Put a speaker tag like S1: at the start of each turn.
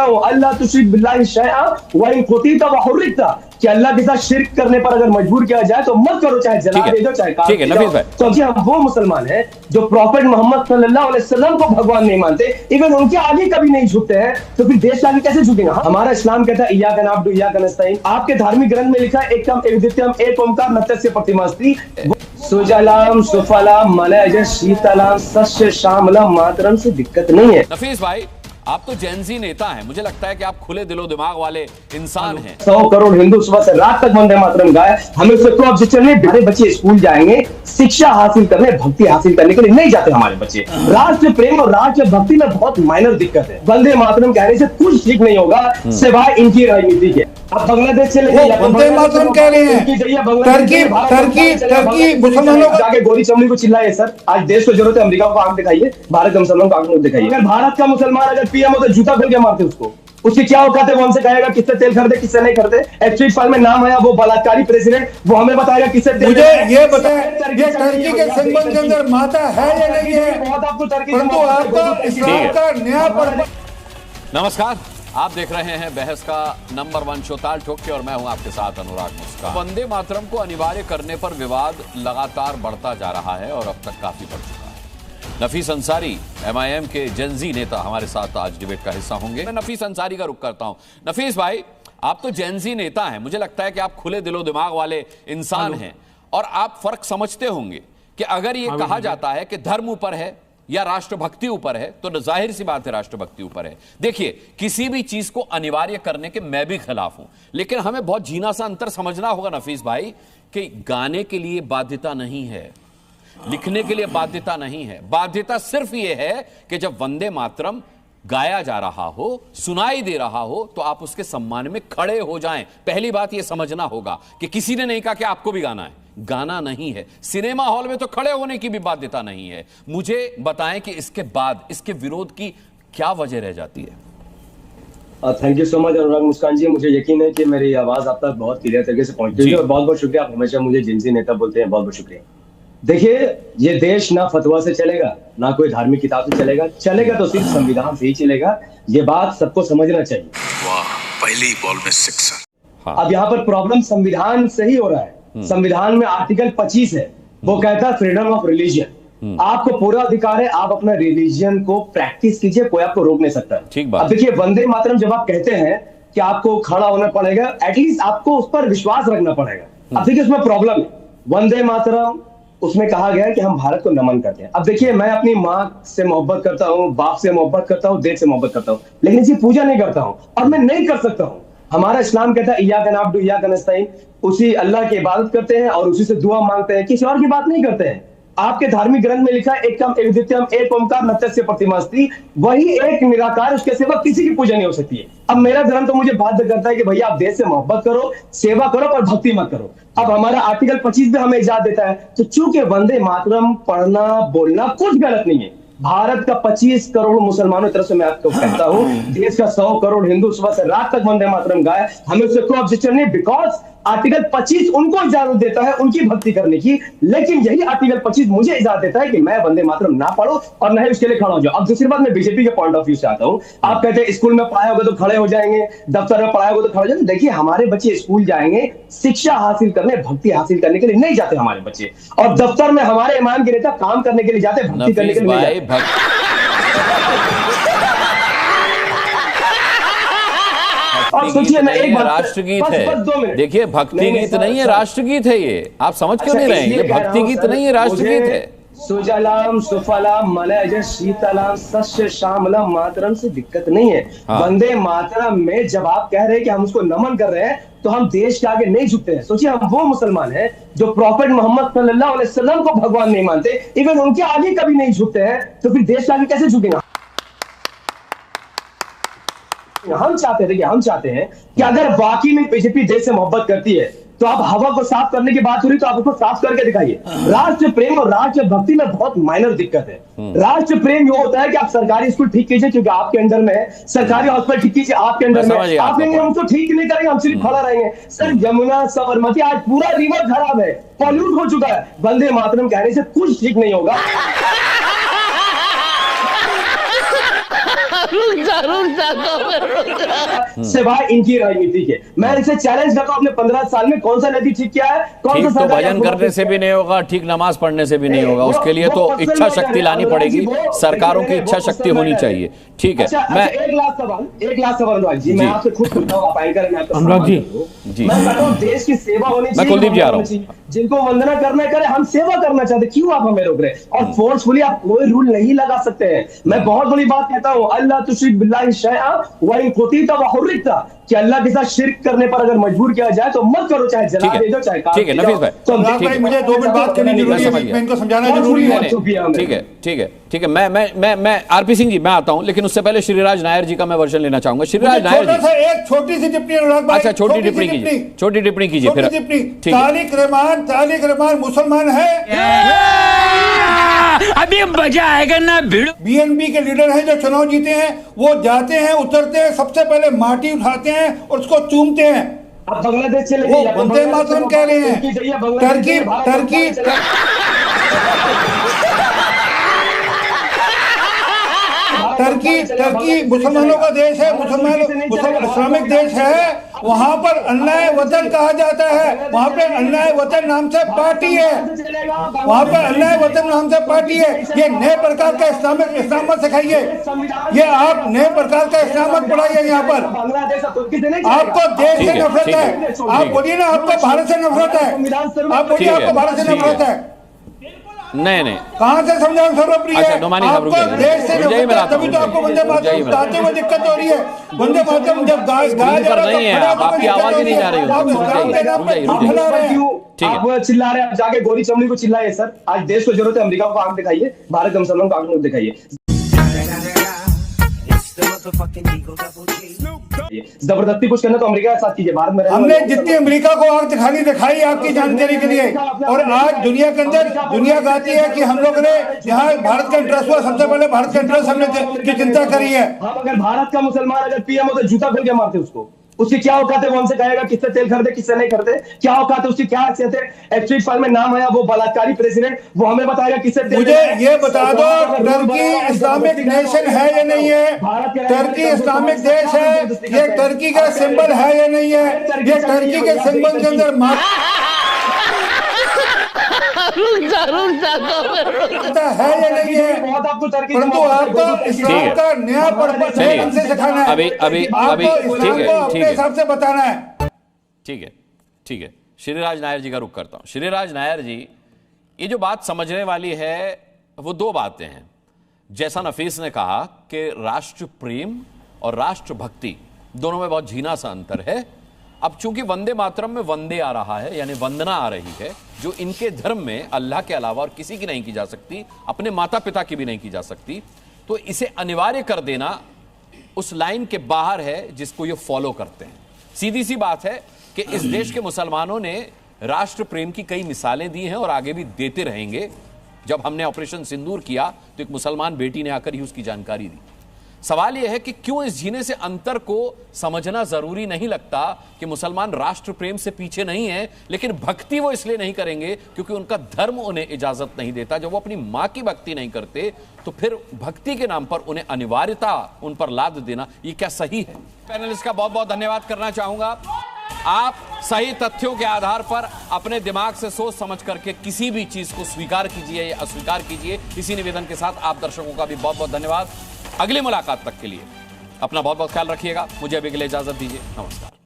S1: अल्लाह तुश्रिक बिल्लाहि शैअ व इन कुतिता व हुर्रिकता, कि अल्लाह के साथ शिर्क करने पर अगर मजबूर किया जाए तो मत करो, चाहे जला दे दो चाहे काट दे दो। क्योंकि हम वो मुसलमान हैं जो प्रॉफेट मोहम्मद सल्लल्लाहु अलैहि वसल्लम को भगवान नहीं मानते, इवन उनके आगे कभी नहीं झुकते हैं, तो फिर देश आगे कैसे झुकेगा? हमारा इस्लाम कहता है इय्याका नअब्दु व इय्याका नस्तईन। आपके धार्मिक ग्रंथ में लिखा है एकम एक द्वितीयम एक ओंकार नतस्य प्रतिमास्ति सुजलाम सुफलाम मलयज शीतलाम सस्य श्यामलाम मातरम से दिक्कत नहीं है।
S2: नफीस भाई, आप तो जेनजी नेता हैं, मुझे लगता है कि आप खुले दिलो दिमाग वाले इंसान हैं।
S1: 100 करोड़ हिंदू सुबह से रात तक वंदे मातरम गाए, हमें उससे कोई ऑब्जेक्शन नहीं। हमारे बच्चे स्कूल जाएंगे शिक्षा हासिल करने, भक्ति हासिल करने के लिए नहीं जाते हमारे बच्चे। राष्ट्र प्रेम और राष्ट्र भक्ति में बहुत माइनर दिक्कत है। वंदे मातरम कहने से कुछ ठीक नहीं होगा सिवाय इनकी राजनीति के। अब बांग्लादेश चले जाइए,
S3: वंदे मातरम कह रहे हैं, टर्की मुसलमानों
S1: जाके गोली चमड़ी को चिल्लाए सर। आज देश को जरूरत है, अमेरिका को आंख दिखाइए, भारत के मुसलमान को आंख दिखाइए। अगर भारत का मुसलमान अगर पीएम हो तो जूता खोल के मारते उसको, उसकी क्या औकात है? वो हमसे कहेगा किससे तेल खरीदे किससे नहीं खरीदे। एक्चुअली फाइल में नाम आया वो बलात्कारी प्रेसिडेंट, वो हमें बताएगा किससे तेल।
S3: मुझे ये बताएं, ये टर्की के संबंध के अंदर माता है या नहीं है? परंतु आपका इस्लाम का न्याय।
S2: नमस्कार, आप देख रहे हैं बहस का नंबर 1 शो ताल ठोक के, और मैं हूं आपके साथ अनुराग मुस्कान। वंदे मातरम को अनिवार्य करने पर विवाद लगातार बढ़ता जा रहा है और अब तक काफी बढ़ चुका है। नफीस अंसारी MIM के जेनजी नेता हमारे साथ आज डिबेट का हिस्सा होंगे। मैं नफीस अंसारी का रुख करता हूं। नफीस भाई, आप तो जेनजी नेता हैं, मुझे लगता है कि आप खुले दिलो दिमाग वाले इंसान हैं, और आप फर्क समझते होंगे कि अगर ये कहा जाता है कि धर्म ऊपर है या राष्ट्रभक्ति ऊपर है, तो जाहिर सी बात है राष्ट्रभक्ति ऊपर है। देखिए, किसी भी चीज को अनिवार्य करने के मैं भी खिलाफ हूं, लेकिन हमें बहुत जीना सा अंतर समझना होगा नफीस भाई, कि गाने के लिए बाध्यता नहीं है, लिखने के लिए बाध्यता नहीं है। बाध्यता सिर्फ यह है कि जब वंदे मातरम गाया जा रहा हो, सुनाई दे रहा हो, तो आप उसके सम्मान में खड़े हो जाएं। पहली बात यह समझना होगा कि किसी ने नहीं कहा कि आपको भी गाना है, गाना नहीं है। सिनेमा हॉल में तो खड़े होने की भी बाध्यता नहीं है। मुझे बताएं कि इसके बाद इसके विरोध की क्या वजह रह जाती है?
S1: थैंक यू सो मच अनुराग मुस्कान जी। मुझे यकीन है कि मेरी आवाज आप तक बहुत क्लियर तरीके से पहुंचती है, और बहुत बहुत शुक्रिया। आप हमेशा मुझे जिनसी नेता बोलते हैं, बहुत बहुत शुक्रिया। देखिए, ये देश ना फतवा से चलेगा, ना कोई धार्मिक किताब से चलेगा, चलेगा तो सिर्फ संविधान से ही चलेगा। ये बात सबको समझना चाहिए।
S4: वाह, पहली बॉल में सिक्सर।
S1: हाँ। अब यहाँ पर प्रॉब्लम संविधान से ही हो रहा है। संविधान में आर्टिकल 25 है, वो कहता है फ्रीडम ऑफ रिलीजन। आपको पूरा अधिकार है, आप अपना रिलीजन को प्रैक्टिस कीजिए, कोई आपको रोक नहीं सकता।
S2: ठीक बात।
S1: अब देखिए, वंदे मातरम जब आप कहते हैं कि आपको खड़ा होना पड़ेगा, एटलीस्ट आपको उस पर विश्वास रखना पड़ेगा। अब देखिए, उसमें प्रॉब्लम है। वंदे मातरम उसमें कहा गया है कि हम भारत को नमन करते हैं। अब देखिए, मैं अपनी माँ से मोहब्बत करता हूँ, बाप से मोहब्बत करता हूँ, देश से मोहब्बत करता हूँ, लेकिन इसकी पूजा नहीं करता हूँ, और मैं नहीं कर सकता हूँ। हमारा इस्लाम कहता है इय्याका नअब्दु व इय्याका नस्तईन, उसी अल्लाह की इबादत करते हैं और उसी से दुआ मांगते हैं, किसी और की बात नहीं करते हैं। आपके धार्मिक ग्रंथ में लिखा है एकम एक द्वितीयम एक ओंकार नतस्य प्रतिमास्ति, वही एक निराकार, उसके सिवा किसी की पूजा नहीं हो सकती है। अब मेरा धर्म तो मुझे बाध्य करता है कि भैया आप देश से मोहब्बत करो, सेवा करो, पर भक्ति मत करो। अब हमारा आर्टिकल 25 भी हमें इजाजत देता है। तो चूंकि वंदे मातरम पढ़ना बोलना कुछ गलत नहीं है, भारत का 25 करोड़ मुसलमानों की तरफ से मैं आपको कहता हूं, देश का 100 करोड़ हिंदू सुबह से रात तक वंदे मातरम गाए, हमें उससे कोई ऑब्जेक्शन नहीं, बिकॉज आर्टिकल 25 उनको इजाजत देता है उनकी भक्ति करने की। लेकिन यही आर्टिकल 25 मुझे इजाजत देता है कि मैं वंदे मातरम ना पढ़ो और ना ही उसके लिए खड़ा हो जाओ। अब दूसरी बात, मैं बीजेपी के पॉइंट ऑफ व्यू से आता हूं। आप कहते हैं स्कूल में पढ़ाया होगा तो खड़े हो जाएंगे, दफ्तर में पढ़ाया होगा तो खड़े हो जाएंगे। देखिए, हमारे बच्चे स्कूल जाएंगे शिक्षा हासिल करने, भक्ति हासिल करने के लिए नहीं जाते हमारे बच्चे, और दफ्तर में हमारे इमाम के नेता काम करने के लिए जाते, भक्ति करने के लिए नहीं जाते। और सोचिए ना, एक बात,
S2: राष्ट्रगीत है। देखिए, भक्ति गीत नहीं है, राष्ट्रगीत है ये। आप समझ क्यों नहीं रहे हैं? ये भक्ति गीत नहीं है, राष्ट्रगीत है।
S1: सुजलाम सुफलाम मलयज शीतलाम सस्य श्यामलाम मातरम से दिक्कत नहीं है। वंदे मातरम में जब आप कह रहे हैं कि हम उसको नमन कर रहे हैं, तो हम देश के आगे नहीं झुकते हैं। सोचिए, हम वो मुसलमान हैं जो प्रॉफेट मोहम्मद सल्लल्लाहु अलैहि वसल्लम को भगवान नहीं मानते, इवन उनके आगे कभी नहीं झुकते हैं, तो फिर देश के आगे कैसे झुकेगा? हम चाहते हैं कि अगर वाकई में बीजेपी देश से मोहब्बत करती है, तो आप हवा को साफ करने की बात हो रही तो आप उसको साफ करके दिखाइए। राष्ट्र प्रेम और राष्ट्र भक्ति में बहुत माइनर दिक्कत है। राष्ट्र प्रेम ये होता है कि आप सरकारी स्कूल ठीक कीजिए क्योंकि आपके अंडर में है, सरकारी हॉस्पिटल ठीक कीजिए आपके अंडर में, आप कहेंगे हम तो ठीक नहीं करेंगे, हम सिर्फ खड़ा रहेंगे। सर, यमुना साबरमती, आज पूरा रिवर खराब है, पॉल्यूट हो चुका है। वंदे मातरम कहने से कुछ ठीक नहीं होगा। सिवाय इनकी राजनीति के। मैं इनसे चैलेंज करता हूं, अपने 15 साल में कौन सा नीति ठीक किया है, कौन सा
S2: तो भजन करने से भी नहीं होगा, ठीक नमाज पढ़ने से भी नहीं होगा, उसके लिए तो इच्छा शक्ति लानी पड़ेगी, सरकारों की इच्छा शक्ति होनी चाहिए। ठीक है, मैं
S1: एक लास्ट सवाल अनुराग जी, मैं आपसे खुद पूछता हूं, आप एंकर हैं,
S3: अनुराग जी
S1: मैं कहता हूं देश की सेवा होनी चाहिए।
S2: मैं कुलदीप जी आ रहा हूं।
S1: जिनको वंदना करना करे, हम सेवा करना चाहते, क्यों आप हमें रोक रहे हैं? और फोर्सफुली आप कोई रूल नहीं लगा सकते हैं। मैं बहुत बड़ी बात कहता हूं, अल्लाह तुश्रिक बिल्लाहि शैअ व इन कुतिता व हुर्रिता, कि अल्लाह के साथ शिर्क करने पर अगर मजबूर किया जाए तो मत करो, चाहे जला दे दो, चाहे
S2: ठीक है नफीस भाई,
S1: तो
S3: भाई मुझे 2 मिनट बात करनी जरूरी है, मैं इनको समझाना जरूरी है।
S2: ठीक है, मैं आरपी सिंह जी मैं आता हूं, लेकिन उससे पहले श्रीराज नायर जी का मैं वर्जन लेना चाहूंगा। श्रीराज नायर जी,
S3: एक छोटी सी टिप्पणी अनुराग भाई,
S2: अच्छा छोटी टिप्पणी कीजिए फिर।
S3: तारिक रहमान मुसलमान है,
S5: अभी मजा आएगा ना।
S3: बीएनपी के लीडर हैं जो चुनाव जीते हैं, वो जाते हैं, उतरते हैं, सबसे पहले माटी उठाते हैं और उसको चूमते हैं।
S1: आप बांग्लादेश चले
S3: वो वंदे मातरम कह रहे हैं, टर्की मुसलमानों का देश है, इस्लामिक देश है, वहाँ पर अन्याय वतन कहा जाता है, वहाँ पे अन्याय वतन नाम से पार्टी है, वहाँ पर अन्याय वतन नाम से पार्टी है। ये नए प्रकार का इस्लाम मत सिखाइए, ये आप नए प्रकार का इस्लाम मत पढ़ाइए। यहाँ पर आपको देश से नफरत है, आप बोलिए ना आपको भारत से नफरत है, आप बोलिए आपको भारत से नफरत है।
S2: नहीं
S3: कहाँ से समझाना सर्वप्रिय है? आपको देश से नफरत है, तभी तो आपको वंदे मातरम गाते हुए दिक्कत हो रही है। वंदे मातरम जब गाया जा रहा है,
S2: आपकी आवाज ही नहीं जा रही है।
S1: आप चिल्ला रहे हैं, आप जाके गोरी चमड़ी को चिल्लाइए सर। आज देश को जरूरत है, अमेरिका को आंख दिखाइए, भारत के मुसलमान को आंख दिखाइए। जबरदस्ती कुछ करना तो अमेरिका के साथ कीजिए, भारत में
S3: हमने जितनी अमेरिका को आंख दिखाई आपकी जानकारी के लिए। और आज दुनिया के अंदर दुनिया गाती है कि हम लोग ने यहाँ भारत का इंटरेस्ट हुआ, सबसे पहले भारत का इंटरेस्ट हमने की चिंता करी है।
S1: हम अगर भारत का मुसलमान अगर पीएम हो तो जूता खोल के मारते उसको। उसकी क्या औकात है, वो हमसे कहेगा किससे तेल खरीदे किससे नहीं खरीदे, क्या औकात है उसकी, क्या हैसियत है। एक्चुअली फाइल में नाम आया वो बलात्कारी प्रेसिडेंट, वो हमें बताएगा किससे तेल।
S3: मुझे ये बता दो, टर्की इस्लामिक नेशन है या नहीं है? टर्की इस्लामिक देश है, ये टर्की का सिंबल है या नहीं है? ये टर्की के सिंबल के अंदर है या नहीं है? परंतु आपको इस्लाम का नया पर्पस है, हमसे सिखाना है,
S2: अभी
S3: अपने हिसाब से बताना है।
S2: ठीक है श्रीराज नायर जी का रुख करता हूं। श्रीराज नायर जी, ये जो बात समझने वाली है वो 2 बातें हैं। जैसा नफीस ने कहा कि राष्ट्र प्रेम और राष्ट्र भक्ति दोनों में बहुत झीना सा अंतर है। अब चूंकि वंदे मातरम में वंदे आ रहा है, यानी वंदना आ रही है, जो इनके धर्म में अल्लाह के अलावा और किसी की नहीं की जा सकती, अपने माता पिता की भी नहीं की जा सकती, तो इसे अनिवार्य कर देना उस लाइन के बाहर है जिसको ये फॉलो करते हैं। सीधी सी बात है कि इस देश के मुसलमानों ने राष्ट्र प्रेम की कई मिसालें दी हैं और आगे भी देते रहेंगे। जब हमने ऑपरेशन सिंदूर किया तो एक मुसलमान बेटी ने आकर ही उसकी जानकारी दी। सवाल यह है कि क्यों इस झीने से अंतर को समझना जरूरी नहीं लगता कि मुसलमान राष्ट्र प्रेम से पीछे नहीं है, लेकिन भक्ति वो इसलिए नहीं करेंगे क्योंकि उनका धर्म उन्हें इजाजत नहीं देता। जब वो अपनी मां की भक्ति नहीं करते तो फिर भक्ति के नाम पर उन्हें अनिवार्यता उन पर लाद देना, ये क्या सही है? पैनलिस्ट का बहुत बहुत धन्यवाद करना चाहूंगा। आप सही तथ्यों के आधार पर अपने दिमाग से सोच समझ करके किसी भी चीज को स्वीकार कीजिए या अस्वीकार कीजिए। इसी निवेदन के साथ आप दर्शकों का भी बहुत बहुत धन्यवाद। अगली मुलाकात तक के लिए अपना बहुत बहुत ख्याल रखिएगा। मुझे अभी के लिए इजाजत दीजिए। नमस्कार।